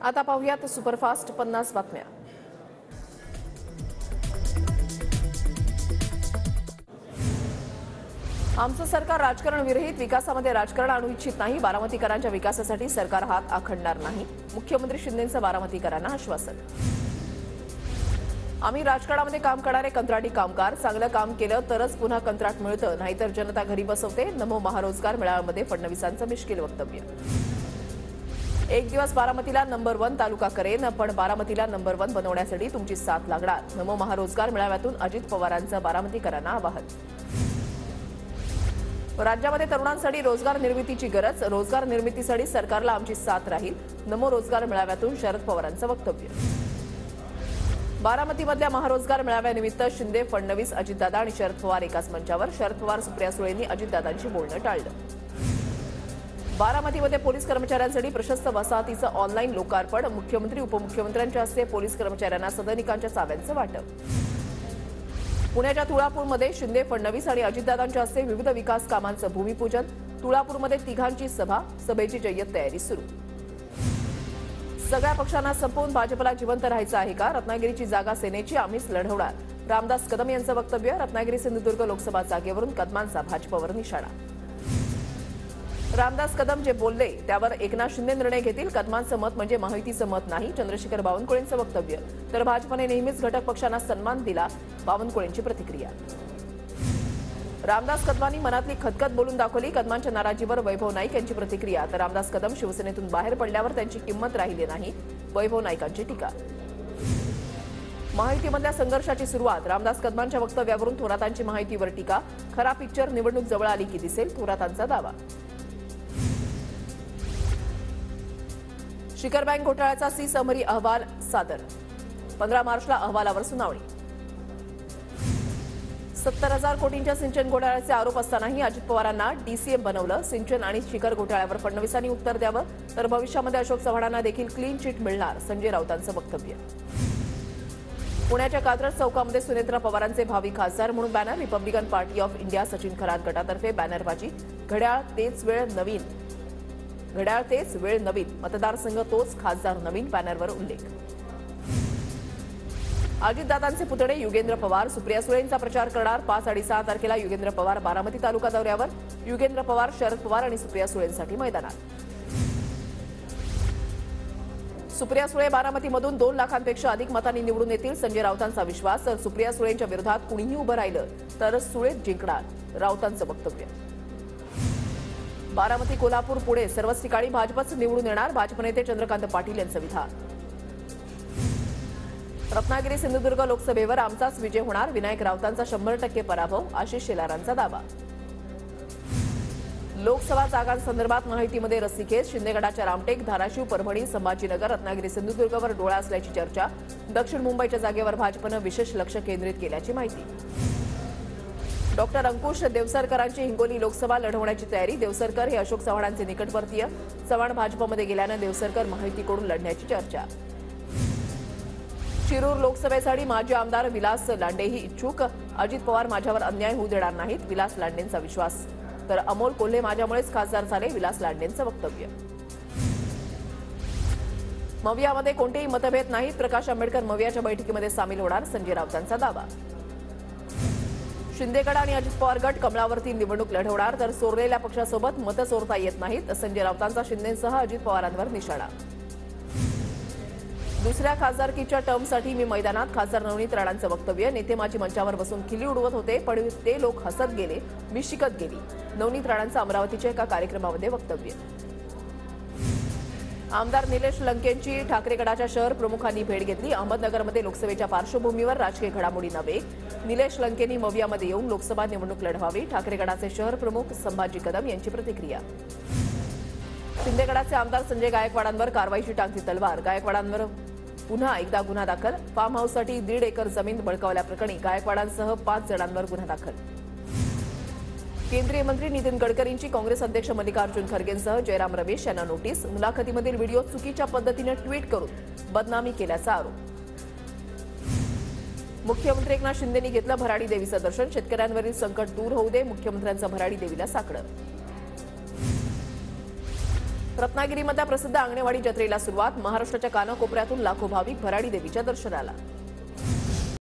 आता पाहूयात सुपरफास्ट 50 बातम्या। आमचं सरकार राजकारण विरहित विकासामध्ये राजकारण आणू इच्छित नाही। बारामतीकरांच्या विकासासाठी सरकार हात आखडणार नाही। मुख्यमंत्री शिंदेंचं बारामतीकरांना आश्वासन। आम्ही राजकारणामध्ये काम करणारे कंत्राटी कामगार चांगलं काम केलं तरच पुन्हा कंत्राट मिळतं, नाहीतर जनता घरी बसवते। नमो महारोजगार मेळाव्यामध्ये फडणवीसांचं मिश्किल वक्तव्य। एक दिवस बारामतीला नंबर 1 तालुका करेन, पण बारामतीला नंबर 1 बनवण्यासाठी तुमची साथ लागणार। नमो महारोजगार मेळाव्यातून अजित पवारांचं बारामतीकरांना आवाहन। राज्यामध्ये तरुणांसाठी रोजगार निर्मितीची गरज, रोजगार निर्मितीसाठी सरकारला आमची साथ राहील। नमो रोजगार मेळाव्यातून शरद पवारांचं वक्तव्य। बारामतीमधल्या महारोजगार मेळाव्यानिमित्त शिंदे, फडणवीस, अजितदादा आणि शरद पवार एकाच मंचावर। शरद पवार, सुप्रिया सुळेंनी अजितदादांशी बोलणं टाळलं। बारामतीमध्ये पोलीस कर्मचाऱ्यांसाठी प्रशस्त वसाहतीचं ऑनलाईन लोकार्पण। मुख्यमंत्री, उपमुख्यमंत्र्यांच्या हस्ते पोलीस कर्मचाऱ्यांना सदनिकांच्या चाव्यांचं वाटप। पुण्याच्या तुळापूरमध्ये शिंदे, फडणवीस आणि अजितदादांच्या हस्ते विविध विकास कामांचं भूमिपूजन। तुळापूरमध्ये तिघांची सभा, सभेची जय्यत तयारी सुरू। सगळ्या पक्षांना संपवून भाजपला जिवंत राहायचं आहे का? रत्नागिरीची जागा सेनेची, आम्हीच लढवणार। रामदास कदम यांचं वक्तव्य। रत्नागिरी सिंधुदुर्ग लोकसभा जागेवरून कदमांचा भाजपवर निशाणा। रामदास कदम जे बोलले त्यावर एकनाथ शिंदे निर्णय घेतील। कदमांचं मत म्हणजे महायुतीचं मत नाही। चंद्रशेखर बावनकुळेंचं वक्तव्य। तर भाजपने नेहमीच घटक पक्षांना सन्मान दिला, बावनकुळेंची प्रतिक्रिया। रामदास कदमांनी मनातली खतखत बोलून दाखवली, कदमांच्या नाराजीवर वैभव नाईक यांची प्रतिक्रिया। तर रामदास कदम शिवसेनेतून बाहेर पडल्यावर त्यांची किंमत राहिली नाही, वैभव नाईकांची टीका। महायुतीमधल्या संघर्षाची सुरुवात, रामदास कदमांच्या वक्तव्यावरून थोरातांची महायुतीवर टीका। खरा पिक्चर निवडणूक जवळ आली की दिसेल, थोरातांचा दावा। शिखर बँक घोटाळ्याचा सी समरी अहवाल सादर, 15 मार्चला अहवालावर सुनावणी। 70,000 कोटींच्या सिंचन घोटाळ्याचे आरोप असतानाही अजित पवारांना डीसीएम बनवलं। सिंचन आणि शिखर घोटाळ्यावर फडणवीसांनी उत्तर द्यावं, तर भविष्यामध्ये अशोक चव्हाणांना देखील क्लीन चिट मिळणार, संजय राऊतांचं वक्तव्य। पुण्याच्या कात्रज चौकामध्ये सुनेत्रा पवारांचे भावी खासदार म्हणून banner. Republican Party of India Sachin Kharat गटातर्फे बॅनरबाजी। घड्याळ तेच वेळ नवीन, मतदारसंघ तोच, खासदार नवीन, बॅनरवर उल्लेख। अजितदादांचे पुतणे युगेंद्र पवार सुप्रिया सुळेंचा प्रचार करणार। 5 आणि 6 तारखेला युगेंद्र पवार बारामती तालुका दौऱ्यावर। युगेंद्र पवार, शरद पवार आणि सुप्रिया सुळेंसाठी मैदानात। सुप्रिया सुळे बारामतीमधून 2 लाखांपेक्षा अधिक मतांनी निवडून येतील, संजय राऊतांचा विश्वास। तर सुप्रिया सुळेंच्या विरोधात कुणीही उभं राहिलं तर सुळेच जिंकणार, राऊतांचं वक्तव्य। बारामती, कोल्हापूर, पुणे सर्वच ठिकाणी भाजपच निवडून येणार, भाजप नेते चंद्रकांत पाटील यांचं विधान। रत्नागिरी सिंधुदुर्ग लोकसभेवर आमचाच विजय होणार, विनायक राऊतांचा 100% पराभव, आशिष शेलारांचा दावा। लोकसभा जागांसंदर्भात माहितीमध्ये रस्सीखेच, शिंदेगडाच्या रामटेक, धाराशिव, परभणी, संभाजीनगर, रत्नागिरी सिंधुदुर्गवर डोळा असल्याची चर्चा। दक्षिण मुंबईच्या जागेवर भाजपनं विशेष लक्ष केंद्रित केल्याची माहिती। डॉक्टर अंकुश देवसरकरांची हिंगोली लोकसभा लढवण्याची तयारी। देवसरकर हे अशोक चव्हाणांचे निकटवर्तीय, चव्हाण भाजपमध्ये गेल्यानं देवसरकर महायुतीकडून लढण्याची चर्चा। शिरूर लोकसभेसाठी माजी आमदार विलास लांडेही इच्छुक, अजित पवार माझ्यावर अन्याय होऊ देणार नाहीत, विलास लांडेंचा विश्वास। तर अमोल कोल्हे माझ्यामुळेच खासदार झाले, विलास लांडेंचं वक्तव्य। मवियामध्ये कोणतेही मतभेद नाहीत, प्रकाश आंबेडकर मवियाच्या बैठकीमध्ये सामील होणार, संजय राऊतांचा दावा। शिंदेगड आणि अजित पवार गट कमळावरती निवडणूक लढवणार, तर चोरलेल्या पक्षासोबत मतं चोरता येत नाहीत, संजय राऊतांचा शिंदेसह अजित पवारांवर निशाणा। दुसऱ्या खासदारकीच्या टर्मसाठी मी मैदानात, खासदार नवनीत राणांचं वक्तव्य। नेते माझी मंचावर बसून खिल्ली उडवत होते, पण ते लोक हसत गेले, मी शिकत गेली, नवनीत राणांचं अमरावतीच्या एका कार्यक्रमामध्ये वक्तव्य। आमदार निलेश लंकेंची ठाकरे गटाच्या शहर प्रमुखांनी भेट घेतली। अहमदनगरमध्ये लोकसभेच्या पार्श्वभूमीवर राजकीय घडामोडींना वेग, निलेश लंकेंनी मवियामध्ये येऊन लोकसभा निवडणूक लढवावी, ठाकरे गटाचे शहर प्रमुख संभाजी कदम यांची प्रतिक्रिया। शिंदेगडाचे आमदार संजय गायकवाडांवर कारवाईची टांगती तलवार, गायकवाडांवर पुन्हा एकदा गुन्हा दाखल। फार्म हाऊससाठी 1.5 एकर जमीन बळकावल्याप्रकरणी गायकवाडांसह 5 जणांवर गुन्हा दाखल। केंद्रीय मंत्री नितीन गडकरींची काँग्रेस अध्यक्ष मल्लिकार्जुन खरगेंसह जयराम रमेश यांना नोटीस। मुलाखतीमधील व्हिडिओ चुकीच्या पद्धतीने ट्विट करून बदनामी केल्याचा आरोप। मुख्यमंत्री एकनाथ शिंदेंनी घेतलं भराडी देवीचं दर्शन, शेतकऱ्यांवरील संकट दूर होऊ दे, मुख्यमंत्र्यांचं भराडी देवीला साकडं। रत्नागिरीमधल्या प्रसिद्ध आंगणेवाडी जत्रेला सुरुवात. महाराष्ट्राच्या कानाकोपऱ्यातून लाखो भाविक भराडी देवीच्या दर्शनाला.